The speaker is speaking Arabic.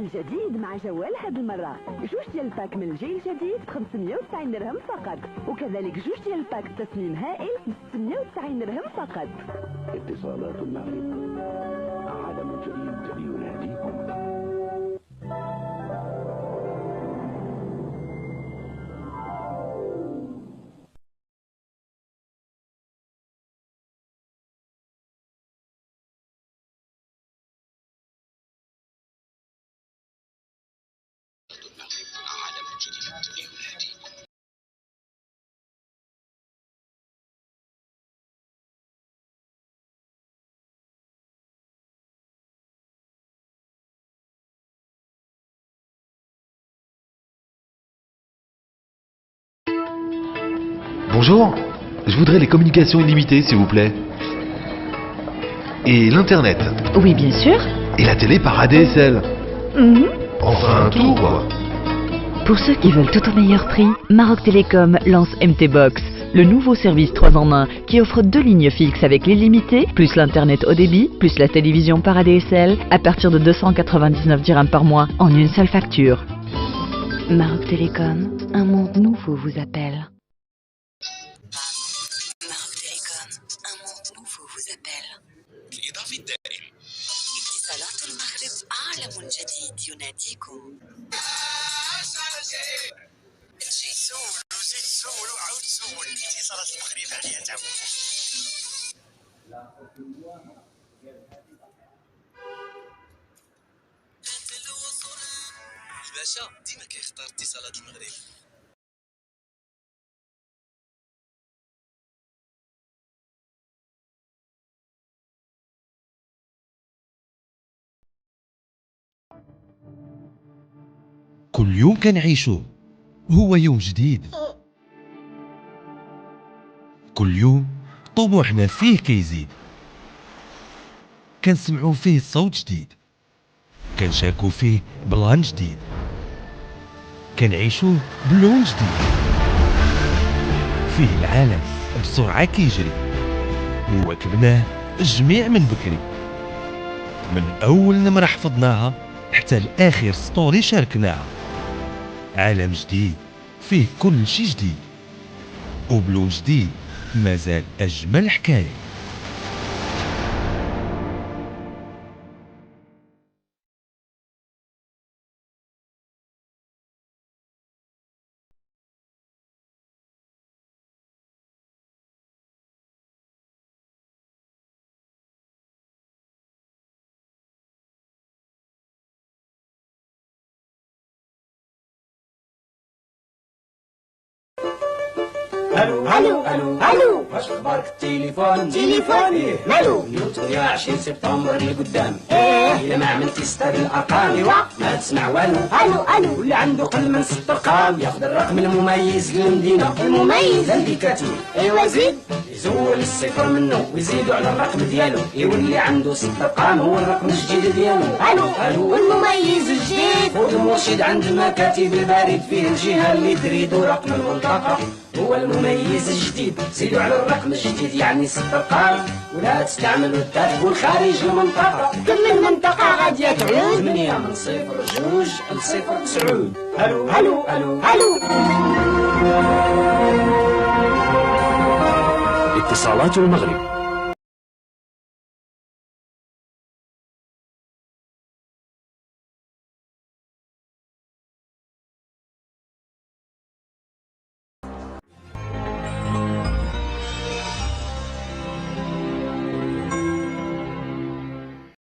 الجديد مع جوال هاد المرة جوج ديال الباك من الجيل الجديد ب 590 درهم فقط، وكذلك جوج ديال الباك تصميم هائل ب 690 درهم فقط. اتصالات المغرب، عالم جديد يناديكم. Bonjour, je voudrais les communications illimitées s'il vous plaît. Et l'internet. Oui, bien sûr. Et la télé par ADSL. Enfin, tout quoi. Pour ceux qui veulent tout au meilleur prix, Maroc Télécom lance MT Box, le nouveau service 3 en 1 qui offre 2 lignes fixes avec l'illimité, plus l'internet haut débit, plus la télévision par ADSL, à partir de 299 dirhams par mois en une seule facture. Maroc Télécom, un monde nouveau vous appelle. Maroc Télécom, un monde nouveau vous appelle. الإضافي الدائم. اتصالات المغرب، عالم جديد يناديكم. تجي تسول وعاود تسول. اتصالات المغرب عليها تعود. الباشا ديما كيختار اتصالات المغرب. كل يوم كنعيشوه هو يوم جديد. كل يوم طموحنا فيه كيزيد. كنسمعوا فيه صوت جديد، كنشاركوا فيه بلان جديد، كنعيشوه بلون جديد. فيه العالم بسرعة كيجري، وواكبناه الجميع من بكري. من أول نمرة حفظناها حتى لآخر ستوري شاركناها. عالم جديد فيه كل شي جديد، وبلون جديد مازال أجمل حكاية. الو الو الو الو، واش اخبارك التليفون؟ تليفوني مالو؟ نيوتن يا 20 سبتمبر اللي قدام. الا ما عملتي ستار الارقام ما تسمع والو. الو الو، واللي عنده قل من 6 ارقام ياخذ الرقم المميز للمدينه. المميز الانديكاتيف. ايوا زيد يزول الصفر منه ويزيدوا على الرقم ديالو، يولي عنده 6 ارقام هو الرقم الجديد ديالو. الو الو، المميز الجديد. خذ المرشد عند مكاتب البريد فيه الجهه اللي تريدوا رقم المنطقه هو المميز الجديد. زيدوا على الرقم الجديد يعني 6 ارقام، ولا تستعملوا التليفون خارج المنطقه. كل المنطقه غاديه تعود 8 من 02 ل 09. الو الو الو الو. اتصالات المغرب.